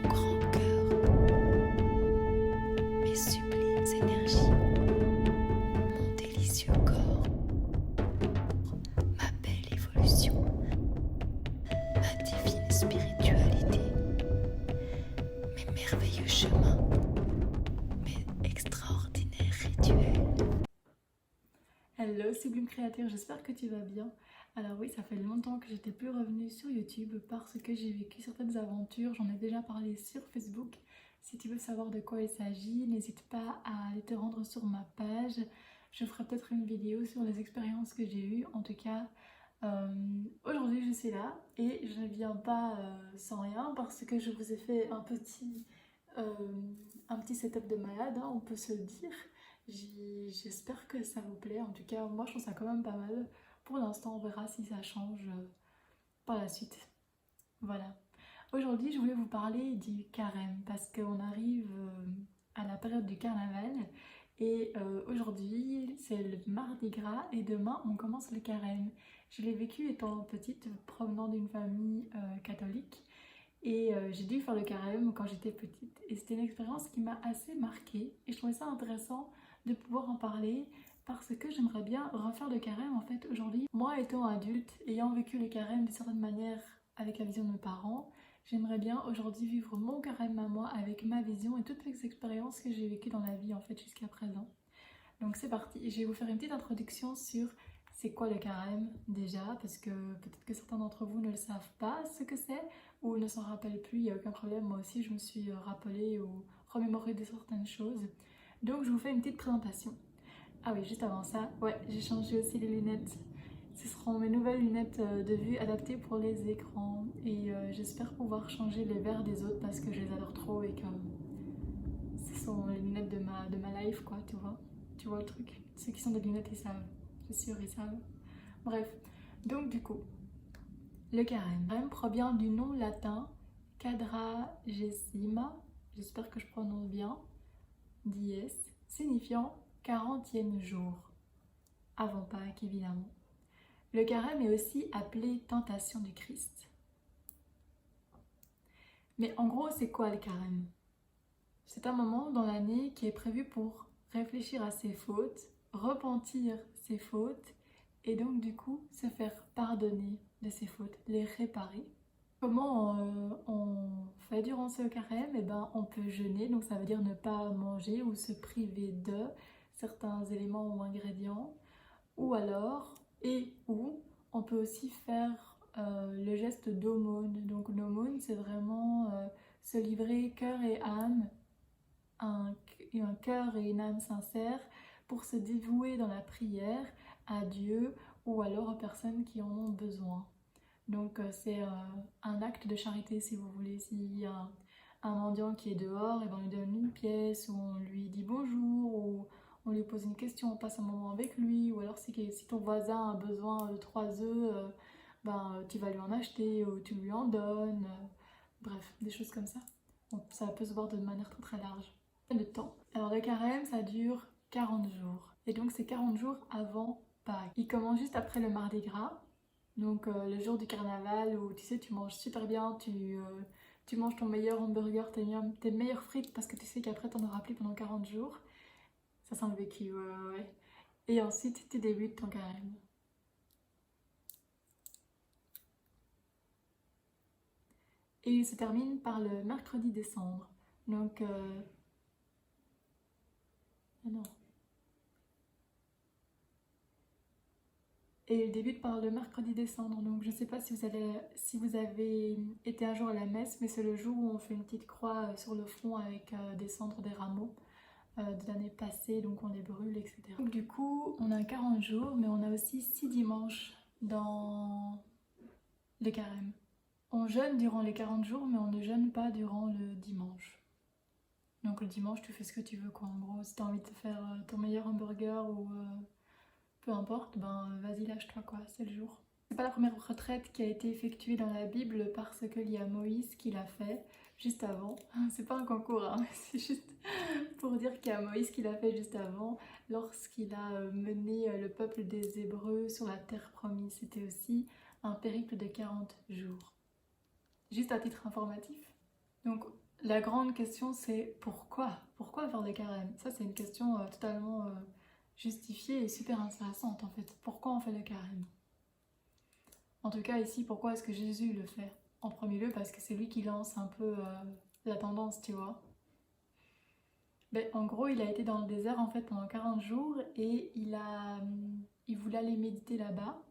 grand cœur, mes sublimes énergies, mon délicieux corps, ma belle évolution, ma divine spiritualité, mes merveilleux chemins, mes extraordinaires rituels. Hello Sublime Créature, j'espère que tu vas bien. Alors oui, ça fait longtemps que j'étais plus revenue sur YouTube parce que j'ai vécu certaines aventures, j'en ai déjà parlé sur Facebook. Si tu veux savoir de quoi il s'agit, n'hésite pas à aller te rendre sur ma page. Je ferai peut-être une vidéo sur les expériences que j'ai eues. En tout cas, aujourd'hui je suis là et je ne viens pas sans rien parce que je vous ai fait un petit setup de malade, hein, on peut se le dire. J'espère que ça vous plaît. En tout cas, moi je trouve ça quand même pas mal. Pour l'instant, on verra si ça change par la suite. Voilà. Aujourd'hui, je voulais vous parler du carême parce qu'on arrive à la période du carnaval et aujourd'hui, c'est le mardi gras et demain, on commence le carême. Je l'ai vécu étant petite, provenant d'une famille catholique et j'ai dû faire le carême quand j'étais petite et c'était une expérience qui m'a assez marquée et je trouvais ça intéressant de pouvoir en parler parce que j'aimerais bien refaire le carême en fait aujourd'hui. Moi étant adulte, ayant vécu le carême d'une certaine manière avec la vision de mes parents, j'aimerais bien aujourd'hui vivre mon carême à moi avec ma vision et toutes les expériences que j'ai vécues dans la vie en fait jusqu'à présent. Donc c'est parti, je vais vous faire une petite introduction sur c'est quoi le carême déjà, parce que peut-être que certains d'entre vous ne le savent pas ce que c'est ou ne s'en rappellent plus, il n'y a aucun problème, moi aussi je me suis rappelée ou remémorée de certaines choses. Donc je vous fais une petite présentation. Ah oui, juste avant ça, ouais, j'ai changé aussi les lunettes. Ce seront mes nouvelles lunettes de vue adaptées pour les écrans et j'espère pouvoir changer les verres des autres parce que je les adore trop et que ce sont les lunettes de ma life quoi, tu vois. Tu vois le truc. Ceux qui sont des lunettes, ils savent. Je suis sûre, ils savent. Bref, donc du coup, le carême. Le carême provient du nom latin quadragesima, j'espère que je prononce bien, dies, signifiant 40e jour, avant Pâques évidemment. Le carême est aussi appelé tentation du Christ. Mais en gros, c'est quoi le carême? C'est un moment dans l'année qui est prévu pour réfléchir à ses fautes, repentir ses fautes et donc du coup se faire pardonner de ses fautes, les réparer. Comment on fait durant ce carême? Eh ben, on peut jeûner, donc ça veut dire ne pas manger ou se priver de certains éléments ou ingrédients. Ou alors, ou on peut aussi faire le geste d'aumône. Donc l'aumône, c'est vraiment se livrer cœur et âme, un cœur et une âme sincères pour se dévouer dans la prière à Dieu ou alors aux personnes qui en ont besoin. Donc c'est un acte de charité si vous voulez. S'il y a un mendiant qui est dehors, et ben on lui donne une pièce, ou on lui dit bonjour, ou on lui pose une question, on passe un moment avec lui, ou alors si ton voisin a besoin de 3 œufs, tu vas lui en acheter, ou tu lui en donnes. Bref, des choses comme ça. Bon, ça peut se voir de manière très très large. Le temps. Alors le carême, ça dure 40 jours. Et donc c'est 40 jours avant Pâques. Il commence juste après le Mardi Gras. Donc le jour du carnaval où tu sais tu manges super bien, tu manges ton meilleur hamburger, tes meilleures frites parce que tu sais qu'après t'en auras plus pendant 40 jours. Ça sent le vécu, ouais. Et ensuite tu débutes ton carême. Et il se termine par le mercredi décembre. Donc... Ah non. Et il débute par le mercredi décembre. Donc je ne sais pas si vous avez été un jour à la messe, mais c'est le jour où on fait une petite croix sur le front avec des cendres des rameaux de l'année passée, donc on les brûle, etc. Donc du coup, on a 40 jours, mais on a aussi 6 dimanches dans le carême. On jeûne durant les 40 jours, mais on ne jeûne pas durant le dimanche. Donc le dimanche, tu fais ce que tu veux, quoi. En gros, si tu as envie de te faire ton meilleur hamburger ou peu importe, ben vas-y, lâche-toi, quoi, c'est le jour. C'est pas la première retraite qui a été effectuée dans la Bible parce qu'il y a Moïse qui l'a fait juste avant. C'est pas un concours, hein, c'est juste pour dire qu'il y a Moïse qui l'a fait juste avant lorsqu'il a mené le peuple des Hébreux sur la terre promise. C'était aussi un périple de 40 jours. Juste à titre informatif. Donc La grande question c'est pourquoi? Pourquoi faire le carême? Ça c'est une question totalement justifiée et super intéressante en fait. Pourquoi on fait le carême? En tout cas ici, pourquoi est-ce que Jésus le fait? En premier lieu parce que c'est lui qui lance un peu la tendance, tu vois. Ben, en gros, il a été dans le désert en fait pendant 40 jours et il voulait aller méditer là-bas.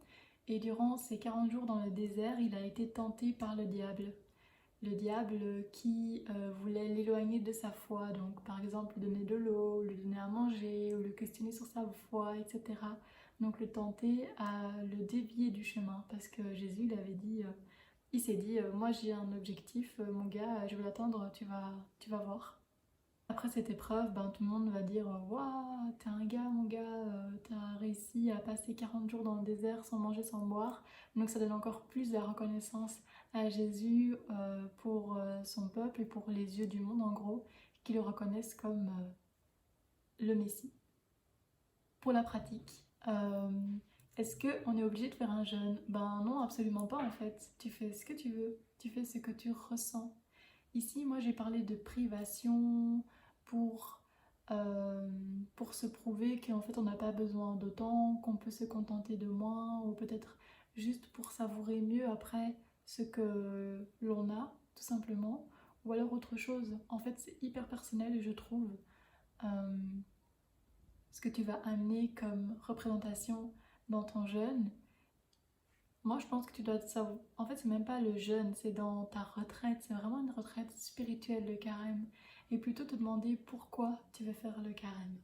Et durant ces 40 jours dans le désert, il a été tenté par le diable. Le diable qui voulait l'éloigner de sa foi, donc par exemple lui donner de l'eau, lui donner à manger, ou le questionner sur sa foi, etc. Donc le tenter à le dévier du chemin, parce que Jésus il avait dit, il s'est dit, moi j'ai un objectif, mon gars, je vais l'atteindre, tu vas voir. Après cette épreuve, ben, tout le monde va dire waouh, t'es un gars, mon gars, t'as réussi à passer 40 jours dans le désert sans manger, sans boire. Donc ça donne encore plus de reconnaissance à Jésus pour son peuple et pour les yeux du monde, en gros, qui le reconnaissent comme le Messie. Pour la pratique, est-ce qu'on est obligé de faire un jeûne? Ben non, absolument pas en fait. Tu fais ce que tu veux, tu fais ce que tu ressens. Ici, moi, j'ai parlé de privation pour, euh, pour se prouver qu'en fait, on n'a pas besoin d'autant, qu'on peut se contenter de moins, ou peut-être juste pour savourer mieux après ce que l'on a, tout simplement. Ou alors autre chose. En fait, c'est hyper personnel, je trouve, euh, ce que tu vas amener comme représentation dans ton jeûne. Moi, je pense que tu dois savoir. En fait, c'est même pas le jeûne, c'est dans ta retraite. C'est vraiment une retraite spirituelle, le carême. Et plutôt te demander pourquoi tu veux faire le carême.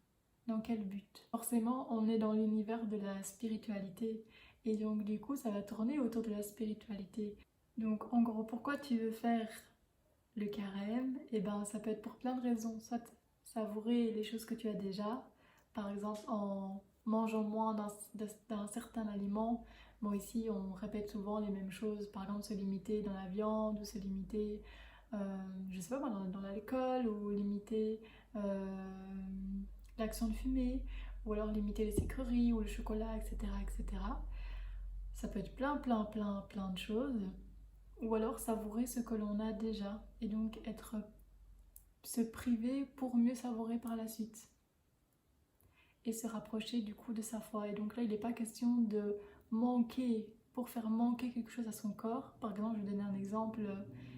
Dans quel but? Forcément, on est dans l'univers de la spiritualité. Et donc, du coup, ça va tourner autour de la spiritualité. Donc, en gros, pourquoi tu veux faire le carême? Eh ben, ça peut être pour plein de raisons. Soit savourer les choses que tu as déjà, par exemple en mangeant moins d'un certain aliment. Bon, ici, on répète souvent les mêmes choses, par exemple se limiter dans la viande ou se limiter, je sais pas moi, dans l'alcool ou limiter l'action de fumer ou alors limiter les sucreries ou le chocolat, etc., etc. Ça peut être plein de choses. Ou alors savourer ce que l'on a déjà et donc se priver pour mieux savourer par la suite et se rapprocher du coup de sa foi. Et donc là, il n'est pas question de manquer pour faire manquer quelque chose à son corps. Par exemple, je vais donner un exemple.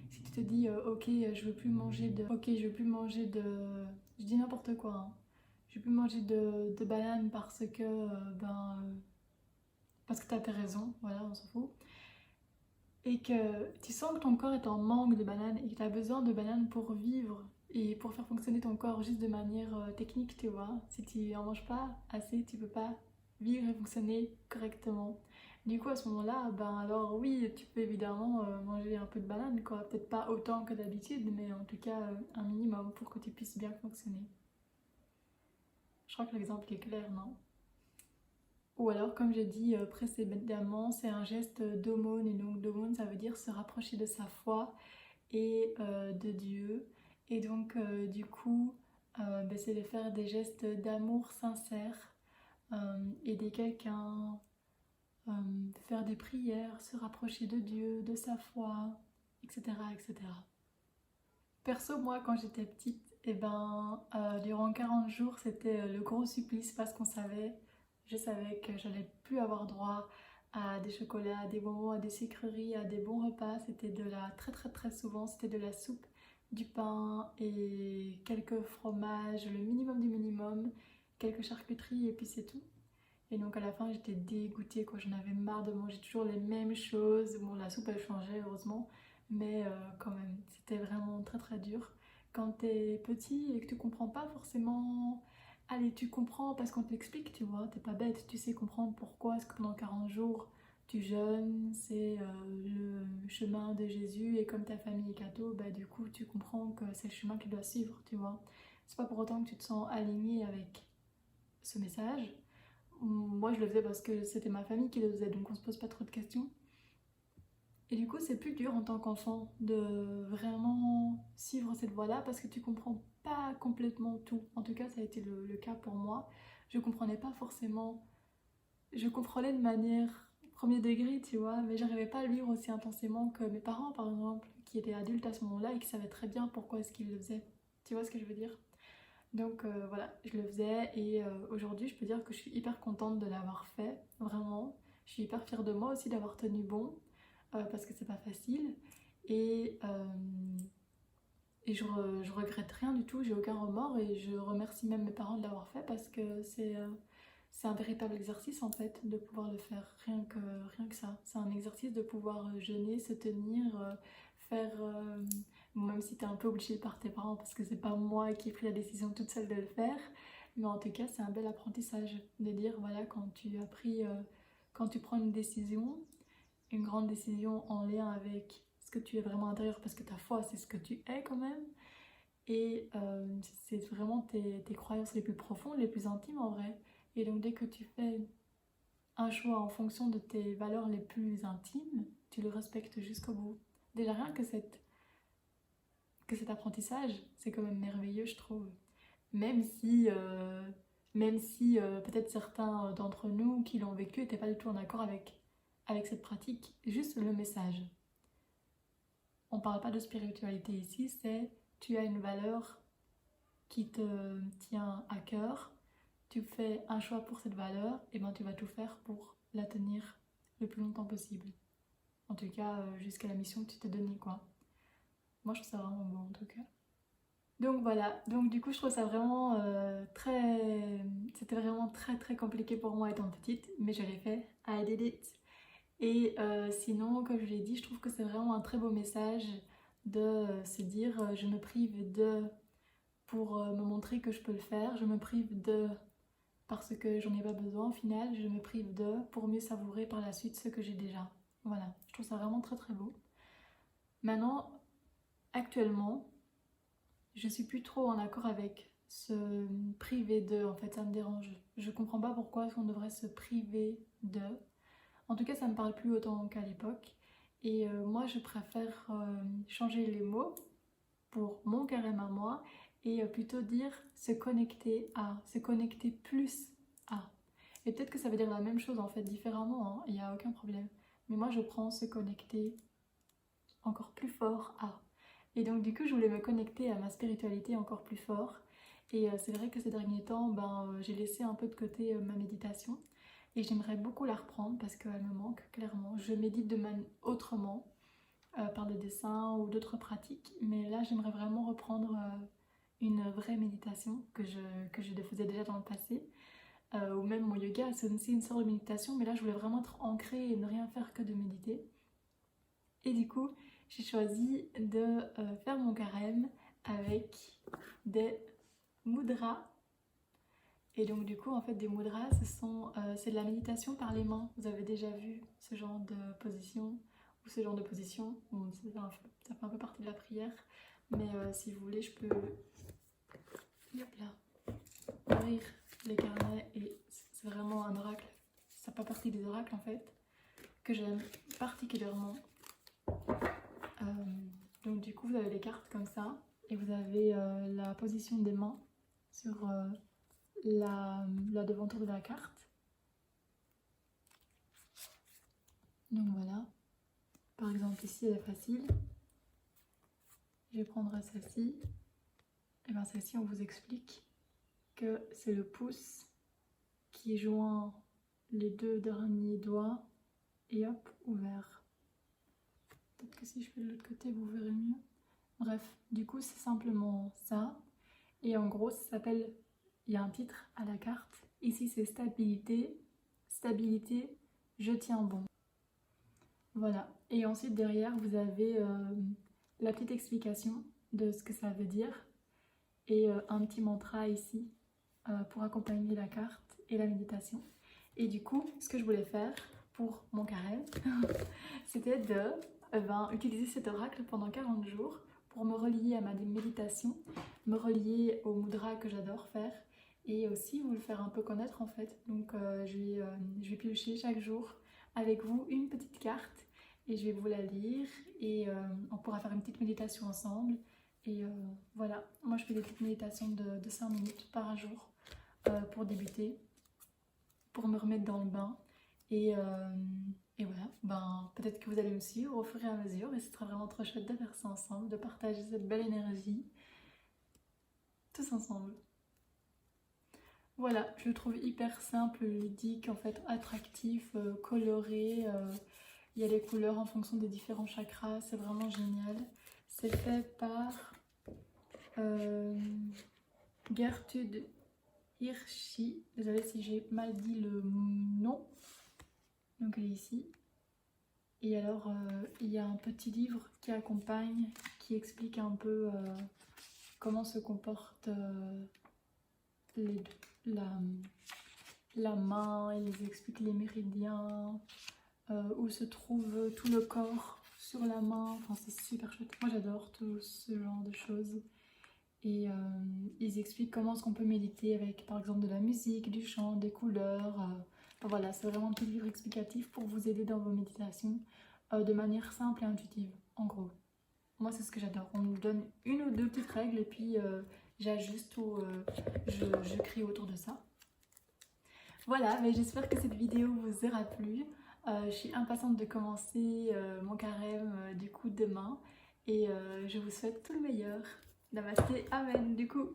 Si tu te dis, ok, je veux plus manger de, ok, je veux plus manger de, je dis n'importe quoi. Hein. Je veux plus manger de bananes parce que, parce que t'as tes raisons. Voilà, on s'en fout. Et que tu sens que ton corps est en manque de bananes et que tu as besoin de bananes pour vivre et pour faire fonctionner ton corps juste de manière technique, tu vois. Si tu en manges pas assez, tu peux pas vivre et fonctionner correctement. Du coup, à ce moment-là, ben alors oui, tu peux évidemment manger un peu de banane, quoi. Peut-être pas autant que d'habitude, mais en tout cas un minimum pour que tu puisses bien fonctionner. Je crois que l'exemple est clair, non? Ou alors, comme j'ai dit précédemment, c'est un geste d'aumône. Et donc, d'aumône, ça veut dire se rapprocher de sa foi et de Dieu. Et donc, du coup, ben, c'est de faire des gestes d'amour sincère, aider quelqu'un, faire des prières, se rapprocher de Dieu, de sa foi, etc. etc. Perso, moi, quand j'étais petite, et ben, durant 40 jours, c'était le gros supplice parce je savais que j'allais plus avoir droit à des chocolats, à des bonbons, à des sucreries, à des bons repas. C'était de la, très souvent, c'était de la soupe, du pain et quelques fromages, le minimum du minimum, quelques charcuteries et puis c'est tout. Et donc à la fin, j'étais dégoûtée, quoi. J'en avais marre de manger toujours les mêmes choses. Bon, la soupe, elle changeait, heureusement. Mais quand même, c'était vraiment très dur. Quand t'es petit et que tu comprends pas forcément... Allez, tu comprends parce qu'on te l'explique, tu vois. T'es pas bête, tu sais comprendre pourquoi est-ce que pendant 40 jours, tu jeûnes. C'est le chemin de Jésus. Et comme ta famille est catho, bah du coup, tu comprends que c'est le chemin qu'il doit suivre, tu vois. C'est pas pour autant que tu te sens aligné avec ce message. Moi, je le faisais parce que c'était ma famille qui le faisait, donc on se pose pas trop de questions. Et du coup, c'est plus dur en tant qu'enfant de vraiment suivre cette voie-là parce que tu comprends pas complètement tout. En tout cas, ça a été le cas pour moi. Je comprenais pas forcément. Je comprenais de manière premier degré, tu vois, mais j'arrivais pas à le vivre aussi intensément que mes parents, par exemple, qui était adulte à ce moment-là et qui savait très bien pourquoi est-ce qu'il le faisait. Tu vois ce que je veux dire? Donc voilà, je le faisais et aujourd'hui je peux dire que je suis hyper contente de l'avoir fait, vraiment. Je suis hyper fière de moi aussi d'avoir tenu bon, parce que c'est pas facile. Et, euh, je regrette rien du tout, j'ai aucun remords et je remercie même mes parents de l'avoir fait parce que c'est un véritable exercice en fait de pouvoir le faire, rien que ça. C'est un exercice de pouvoir jeûner, se tenir, faire, même si t'es un peu obligé par tes parents parce que c'est pas moi qui ai pris la décision toute seule de le faire, mais en tout cas c'est un bel apprentissage de dire voilà quand tu prends une décision, une grande décision en lien avec ce que tu es vraiment à l'intérieur parce que ta foi c'est ce que tu es quand même et c'est vraiment tes croyances les plus profondes, les plus intimes en vrai. Et donc dès que tu fais un choix en fonction de tes valeurs les plus intimes, tu le respectes jusqu'au bout. Déjà rien que cet apprentissage, c'est quand même merveilleux je trouve. Même si, euh, même si peut-être certains d'entre nous qui l'ont vécu n'étaient pas du tout en accord avec cette pratique. Juste le message. On parle pas de spiritualité ici, c'est tu as une valeur qui te tient à cœur, tu fais un choix pour cette valeur, et ben tu vas tout faire pour la tenir le plus longtemps possible. En tout cas, jusqu'à la mission que tu t'es donnée, quoi. Moi, je trouve ça vraiment beau, en tout cas. Donc voilà, donc du coup, je trouve ça vraiment très... C'était vraiment très très compliqué pour moi étant petite, mais je l'ai fait. I did it. Et sinon, comme je l'ai dit, je trouve que c'est vraiment un très beau message de se dire je me prive de pour me montrer que je peux le faire, je me prive de parce que j'en ai pas besoin au final, je me prive de pour mieux savourer par la suite ce que j'ai déjà. Voilà, je trouve ça vraiment très très beau. Maintenant, actuellement, je suis plus trop en accord avec se priver de, en fait ça me dérange. Je comprends pas pourquoi on devrait se priver de. En tout cas, ça me parle plus autant qu'à l'époque. Et moi, je préfère changer les mots pour mon carême à moi et plutôt dire se connecter plus à. Et peut-être que ça veut dire la même chose en fait différemment, hein, il n'y a aucun problème. Mais moi, je prends se connecter encore plus fort à. Et donc, du coup, je voulais me connecter à ma spiritualité encore plus fort. Et c'est vrai que ces derniers temps, j'ai laissé un peu de côté ma méditation. Et j'aimerais beaucoup la reprendre parce qu'elle me manque clairement. Je médite autrement, par le dessin ou d'autres pratiques. Mais là, j'aimerais vraiment reprendre une vraie méditation que je faisais déjà dans le passé. Ou même mon yoga, c'est aussi une sorte de méditation. Mais là, je voulais vraiment être ancrée et ne rien faire que de méditer. Et du coup, j'ai choisi de faire mon carême avec des mudras. Et donc du coup, en fait, des mudras, c'est de la méditation par les mains. Vous avez déjà vu ce genre de position ou ce genre de position. Bon, ça fait un peu partie de la prière. Mais si vous voulez, je peux hop là, ouvrir les carnets. Et c'est vraiment un oracle. Ça fait partie des oracles, en fait, que j'aime particulièrement. Donc du coup, vous avez les cartes comme ça. Et vous avez la position des mains sur... la devanture de la carte. Donc voilà. Par exemple ici elle est facile. Je prendrai celle-ci. Et bien celle-ci on vous explique que c'est le pouce qui joint les deux derniers doigts et hop, ouvert. Peut-être que si je fais de l'autre côté vous verrez mieux. Bref, du coup c'est simplement ça. Et en gros ça s'appelle... Il y a un titre à la carte. Ici, c'est stabilité. Stabilité, je tiens bon. Voilà. Et ensuite, derrière, vous avez la petite explication de ce que ça veut dire. Et un petit mantra ici pour accompagner la carte et la méditation. Et du coup, ce que je voulais faire pour mon carême, c'était de utiliser cet oracle pendant 40 jours pour me relier à ma méditation, me relier au mudra que j'adore faire et aussi vous le faire un peu connaître en fait. Donc je vais piocher chaque jour avec vous une petite carte et je vais vous la lire et on pourra faire une petite méditation ensemble. Et voilà, moi je fais des petites méditations de 5 minutes par jour pour débuter, pour me remettre dans le bain. Et Et voilà, ben peut-être que vous allez me suivre au fur et à mesure et ce sera vraiment trop chouette de faire ça ensemble, de partager cette belle énergie tous ensemble. Voilà, je le trouve hyper simple, ludique, en fait attractif, coloré. Il y a les couleurs en fonction des différents chakras, c'est vraiment génial. C'est fait par Gertrude Hirschi. Désolée si j'ai mal dit le nom. Donc elle est ici. Et alors il y a un petit livre qui accompagne, qui explique un peu comment se comporte la main. Il les explique les méridiens, où se trouve tout le corps sur la main. Enfin c'est super chouette. Moi j'adore tout ce genre de choses. Et ils expliquent comment est-ce qu'on peut méditer avec par exemple de la musique, du chant, des couleurs. Enfin, voilà, c'est vraiment un petit livre explicatif pour vous aider dans vos méditations de manière simple et intuitive, en gros. Moi c'est ce que j'adore. On me donne une ou deux petites règles et puis j'ajuste ou je crie autour de ça. Voilà, mais j'espère que cette vidéo vous aura plu. Je suis impatiente de commencer mon carême du coup demain et je vous souhaite tout le meilleur. Namasté, amen du coup.